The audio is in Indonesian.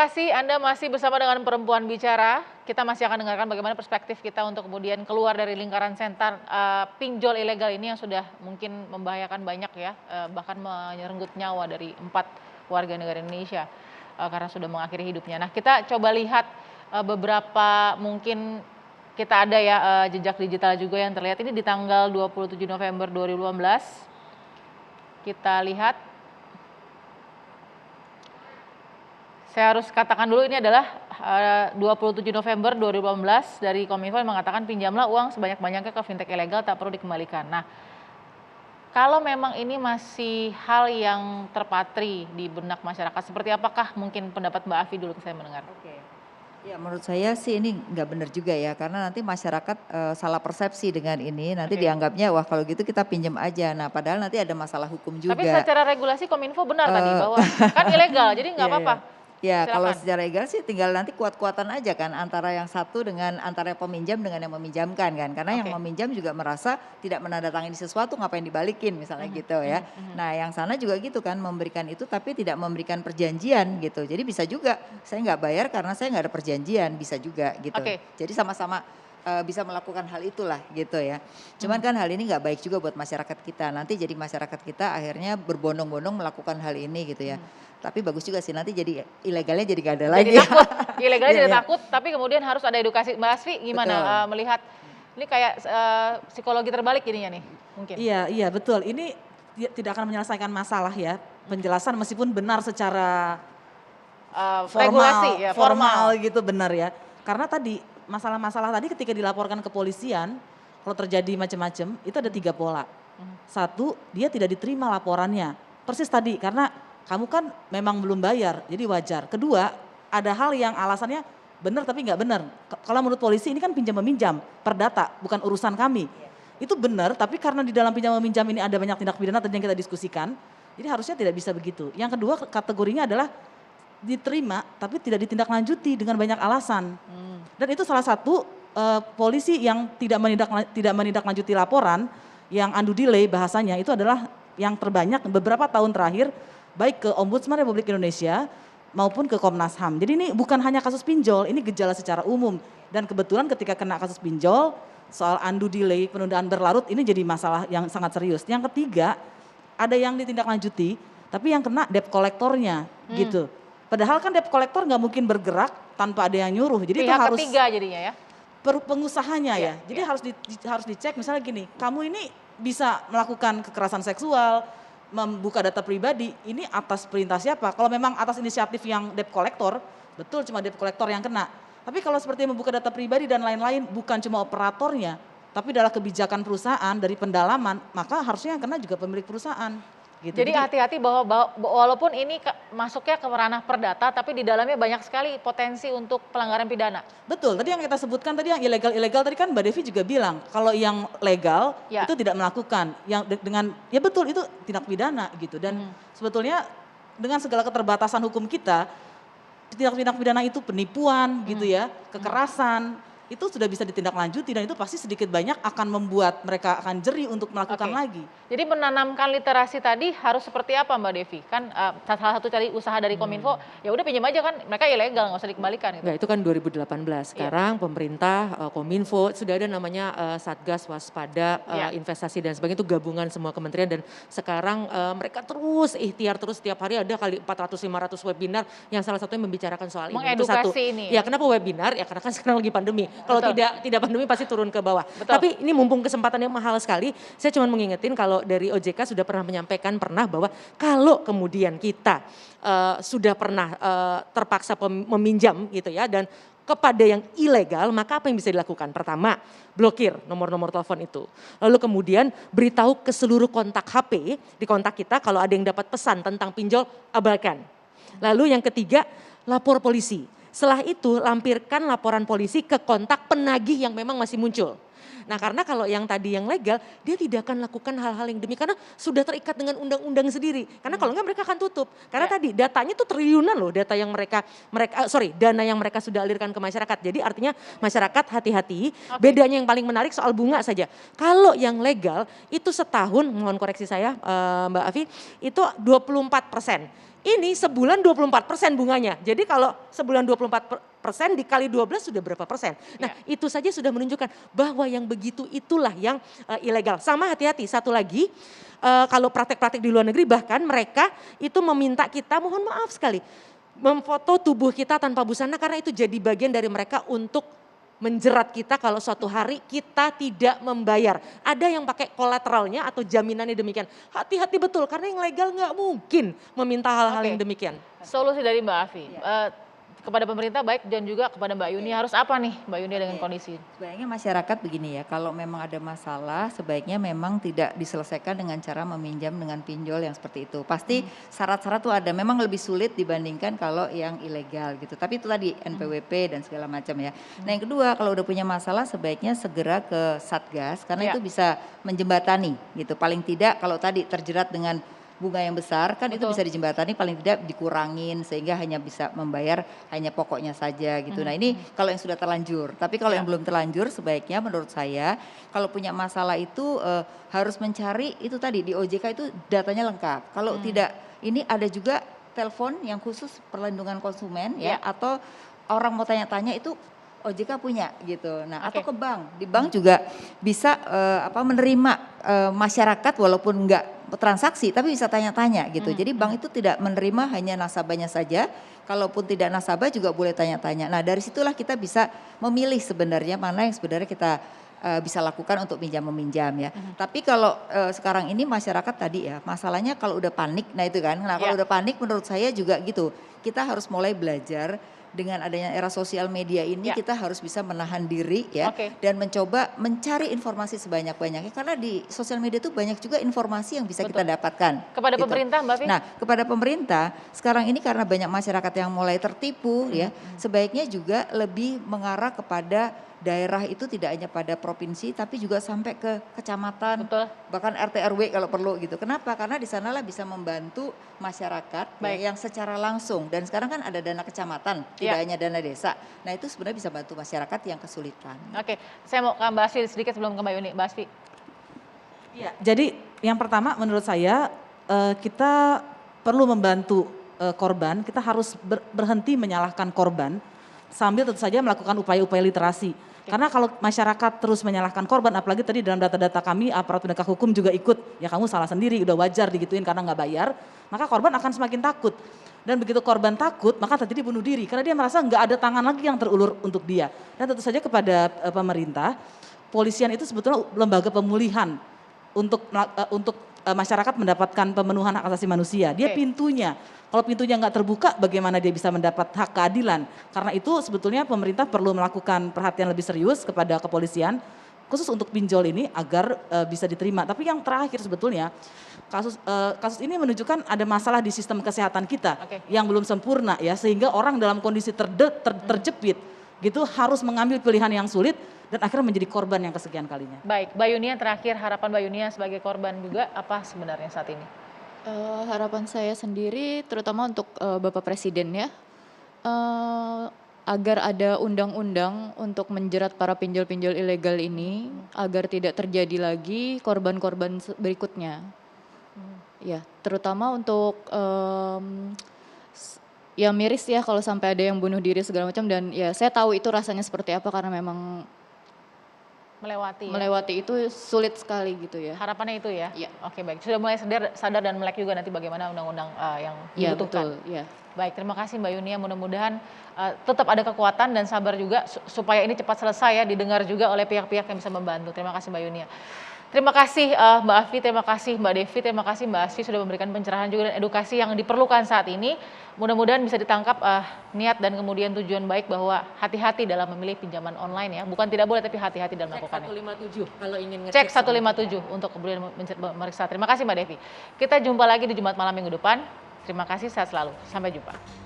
kasih Anda masih bersama dengan Perempuan Bicara. Kita masih akan dengarkan bagaimana perspektif kita untuk kemudian keluar dari lingkaran setan pinjol ilegal ini yang sudah mungkin membahayakan banyak ya, bahkan menyerenggut nyawa dari 4 warga negara Indonesia karena sudah mengakhiri hidupnya. Nah, kita coba lihat beberapa mungkin kita ada ya jejak digital juga yang terlihat ini di tanggal 27 November 2018. Kita lihat. Saya harus katakan dulu ini adalah 27 November 2018 dari Kominfo yang mengatakan pinjamlah uang sebanyak-banyaknya ke fintech ilegal tak perlu dikembalikan. Nah, kalau memang ini masih hal yang terpatri di benak masyarakat, seperti apakah mungkin pendapat Mbak Afi dulu saya mendengar? Oke. Ya menurut saya sih ini nggak benar juga ya, karena nanti masyarakat salah persepsi dengan ini, nanti dianggapnya wah kalau gitu kita pinjam aja. Nah padahal nanti ada masalah hukum juga. Tapi secara regulasi Kominfo benar tadi bahwa kan ilegal, jadi nggak apa-apa. Ya kalau secara legal sih tinggal nanti kuat-kuatan aja kan antara yang satu dengan antara peminjam dengan yang meminjamkan kan. Karena yang meminjam juga merasa tidak menandatangani sesuatu ngapain dibalikin misalnya gitu ya. Nah yang sana juga gitu kan memberikan itu tapi tidak memberikan perjanjian gitu. Jadi bisa juga saya nggak bayar karena saya nggak ada perjanjian bisa juga gitu. Jadi sama-sama bisa melakukan hal itulah gitu ya. Cuman kan hal ini nggak baik juga buat masyarakat kita. Nanti jadi masyarakat kita akhirnya berbondong-bondong melakukan hal ini gitu ya. Tapi bagus juga sih nanti jadi ilegalnya jadi gak ada lagi. Jadi takut, ilegalnya jadi takut tapi kemudian harus ada edukasi. Mbak Asfi gimana melihat ini kayak psikologi terbalik jadinya nih mungkin? Iya betul, ini tidak akan menyelesaikan masalah ya. Penjelasan meskipun benar secara formal gitu benar ya. Karena tadi masalah-masalah tadi ketika dilaporkan ke polisian, kalau terjadi macam-macam itu ada 3 pola. Satu, dia tidak diterima laporannya. Persis tadi karena kamu kan memang belum bayar, jadi wajar. Kedua, ada hal yang alasannya benar tapi nggak benar. Kalau menurut polisi ini kan pinjam meminjam, perdata, bukan urusan kami. Itu benar, tapi karena di dalam pinjam meminjam ini ada banyak tindak pidana tadi yang kita diskusikan, jadi harusnya tidak bisa begitu. Yang kedua kategorinya adalah diterima tapi tidak ditindaklanjuti dengan banyak alasan. Dan itu salah satu polisi yang tidak menindaklanjuti laporan, yang undo delay bahasanya itu adalah yang terbanyak beberapa tahun terakhir, baik ke Ombudsman Republik Indonesia maupun ke Komnas HAM. Jadi ini bukan hanya kasus pinjol, ini gejala secara umum. Dan kebetulan ketika kena kasus pinjol, soal undo delay, penundaan berlarut ini jadi masalah yang sangat serius. Yang ketiga, ada yang ditindaklanjuti, tapi yang kena debt kolektornya gitu. Padahal kan debt kolektor nggak mungkin bergerak tanpa ada yang nyuruh. Jadi pihak itu harus ketiga jadinya ya? Pengusahanya ya. Jadi harus dicek misalnya gini, kamu ini bisa melakukan kekerasan seksual, membuka data pribadi, ini atas perintah siapa? Kalau memang atas inisiatif yang debt collector, betul cuma debt collector yang kena. Tapi kalau seperti membuka data pribadi dan lain-lain, bukan cuma operatornya, tapi adalah kebijakan perusahaan dari pendalaman, maka harusnya yang kena juga pemilik perusahaan. Gitu. Jadi hati-hati bahwa walaupun ini masuknya ke ranah perdata, tapi di dalamnya banyak sekali potensi untuk pelanggaran pidana. Betul, tadi yang kita sebutkan tadi yang ilegal-ilegal tadi kan Mbak Devi juga bilang, kalau yang legal itu tidak melakukan, yang dengan ya betul itu tindak pidana gitu. Dan sebetulnya dengan segala keterbatasan hukum kita, tindak pidana itu penipuan gitu ya, kekerasan, itu sudah bisa ditindaklanjuti dan itu pasti sedikit banyak akan membuat mereka akan jeri untuk melakukan lagi. Jadi menanamkan literasi tadi harus seperti apa Mbak Devi? Kan salah satu cari usaha dari Kominfo, ya udah pinjam aja kan, mereka ilegal nggak usah dikembalikan. Gitu. Nah itu kan 2018, sekarang pemerintah, Kominfo sudah ada namanya Satgas Waspada Investasi dan sebagainya, itu gabungan semua kementerian dan sekarang mereka terus ikhtiar terus setiap hari ada kali 400-500 webinar yang salah satunya membicarakan soal ini. Mengedukasi itu satu. ini. Ya kenapa webinar? Ya karena kan sekarang lagi pandemi. Kalau tidak pandemi pasti turun ke bawah. Betul. Tapi ini mumpung kesempatan yang mahal sekali, saya cuma mengingetin kalau dari OJK sudah pernah menyampaikan bahwa kalau kemudian kita sudah pernah terpaksa meminjam gitu ya dan kepada yang ilegal, maka apa yang bisa dilakukan? Pertama, blokir nomor-nomor telepon itu. Lalu kemudian beritahu ke seluruh kontak HP, di kontak kita kalau ada yang dapat pesan tentang pinjol, abaikan. Lalu yang ketiga, lapor polisi. Setelah itu lampirkan laporan polisi ke kontak penagih yang memang masih muncul. Nah karena kalau yang tadi yang legal, dia tidak akan lakukan hal-hal yang demi, karena sudah terikat dengan undang-undang sendiri. Karena kalau enggak mereka akan tutup. Karena tadi datanya tuh triliunan loh, data yang dana yang mereka sudah alirkan ke masyarakat. Jadi artinya masyarakat hati-hati. Bedanya yang paling menarik soal bunga saja. Kalau yang legal itu setahun, mohon koreksi saya Mbak Afi, itu 24%. Ini sebulan 24% bunganya. Jadi kalau sebulan 24% dikali 12 sudah berapa persen? Nah itu saja sudah menunjukkan bahwa yang begitu itulah yang ilegal. Sama hati-hati, satu lagi kalau praktek-praktek di luar negeri bahkan mereka itu meminta kita, mohon maaf sekali, memfoto tubuh kita tanpa busana karena itu jadi bagian dari mereka untuk menjerat kita kalau suatu hari kita tidak membayar. Ada yang pakai kolateralnya atau jaminannya demikian. Hati-hati betul karena yang legal nggak mungkin meminta hal-hal yang demikian. Solusi dari Mbak Afi, kepada pemerintah baik dan juga kepada Mbak Yuni harus apa nih Mbak Yuni dengan kondisi? Sebaiknya masyarakat begini ya, kalau memang ada masalah sebaiknya memang tidak diselesaikan dengan cara meminjam dengan pinjol yang seperti itu. Pasti syarat-syarat tuh ada, memang lebih sulit dibandingkan kalau yang ilegal gitu. Tapi itu tadi NPWP dan segala macam ya. Nah yang kedua kalau udah punya masalah sebaiknya segera ke Satgas karena itu bisa menjembatani gitu. Paling tidak kalau tadi terjerat dengan bunga yang besar kan itu bisa dijembatani paling tidak dikurangin sehingga hanya bisa membayar hanya pokoknya saja gitu. Nah ini kalau yang sudah terlanjur, tapi kalau yang belum terlanjur sebaiknya menurut saya kalau punya masalah itu harus mencari itu tadi di OJK itu datanya lengkap. Kalau tidak ini ada juga telepon yang khusus perlindungan konsumen ya atau orang mau tanya-tanya itu OJK punya gitu. Nah atau ke bank, di bank juga bisa menerima masyarakat walaupun enggak transaksi tapi bisa tanya-tanya gitu. Jadi bank itu tidak menerima hanya nasabahnya saja, kalaupun tidak nasabah juga boleh tanya-tanya. Nah dari situlah kita bisa memilih sebenarnya mana yang sebenarnya kita bisa lakukan untuk minjam-meminjam ya. Tapi kalau sekarang ini masyarakat tadi ya masalahnya kalau udah panik, nah itu kan. Nah kalau udah panik menurut saya juga gitu, kita harus mulai belajar. Dengan adanya era sosial media ini kita harus bisa menahan diri ya dan mencoba mencari informasi sebanyak-banyaknya karena di sosial media itu banyak juga informasi yang bisa kita dapatkan. Kepada gitu. pemerintah Mbak Fi? Nah kepada pemerintah sekarang ini karena banyak masyarakat yang mulai tertipu ya sebaiknya juga lebih mengarah kepada daerah itu tidak hanya pada provinsi tapi juga sampai ke kecamatan bahkan RT RW kalau perlu gitu. Kenapa? Karena di sanalah bisa membantu masyarakat ya, yang secara langsung dan sekarang kan ada dana kecamatan tidak hanya dana desa. Nah itu sebenarnya bisa bantu masyarakat yang kesulitan. Oke, saya mau ke Mbak Asfi sedikit sebelum ke Mbak Yuni. Mbak Asfi. Iya, jadi yang pertama menurut saya kita perlu membantu korban, kita harus berhenti menyalahkan korban sambil tentu saja melakukan upaya-upaya literasi. Karena kalau masyarakat terus menyalahkan korban, apalagi tadi dalam data-data kami aparat penegak hukum juga ikut, ya kamu salah sendiri, udah wajar digituin karena nggak bayar, maka korban akan semakin takut. Dan begitu korban takut, maka terjadi bunuh diri karena dia merasa nggak ada tangan lagi yang terulur untuk dia. Dan tentu saja kepada pemerintah, polisian itu sebetulnya lembaga pemulihan untuk masyarakat mendapatkan pemenuhan hak asasi manusia. Dia pintunya. Kalau pintunya nggak terbuka, bagaimana dia bisa mendapat hak keadilan? Karena itu sebetulnya pemerintah perlu melakukan perhatian lebih serius kepada kepolisian, khusus untuk pinjol ini agar bisa diterima. Tapi yang terakhir sebetulnya kasus ini menunjukkan ada masalah di sistem kesehatan kita yang belum sempurna ya, sehingga orang dalam kondisi terjepit gitu harus mengambil pilihan yang sulit dan akhirnya menjadi korban yang kesekian kalinya. Baik, Mbak Yunia terakhir harapan Mbak Yunia sebagai korban juga apa sebenarnya saat ini? Harapan saya sendiri terutama untuk Bapak Presiden ya, agar ada undang-undang untuk menjerat para pinjol-pinjol ilegal ini agar tidak terjadi lagi korban-korban berikutnya. Ya, terutama untuk ya miris ya kalau sampai ada yang bunuh diri segala macam dan ya saya tahu itu rasanya seperti apa karena memang melewati itu sulit sekali gitu ya. Harapannya itu ya? Iya. Oke baik, sudah mulai sadar dan melek juga nanti bagaimana undang-undang yang dibutuhkan. Betul, ya. Baik, terima kasih Mbak Yunia, mudah-mudahan tetap ada kekuatan dan sabar juga supaya ini cepat selesai ya, didengar juga oleh pihak-pihak yang bisa membantu. Terima kasih Mbak Yunia. Terima kasih Mbak Afi, terima kasih Mbak Devi, terima kasih Mbak Asfi sudah memberikan pencerahan juga dan edukasi yang diperlukan saat ini. Mudah-mudahan bisa ditangkap niat dan kemudian tujuan baik bahwa hati-hati dalam memilih pinjaman online ya. Bukan tidak boleh tapi hati-hati dalam melakukannya. Cek 157 kalau ingin Cek 157 untuk kemudian memeriksa. Terima kasih Mbak Devi. Kita jumpa lagi di Jumat malam minggu depan. Terima kasih, sehat selalu. Sampai jumpa.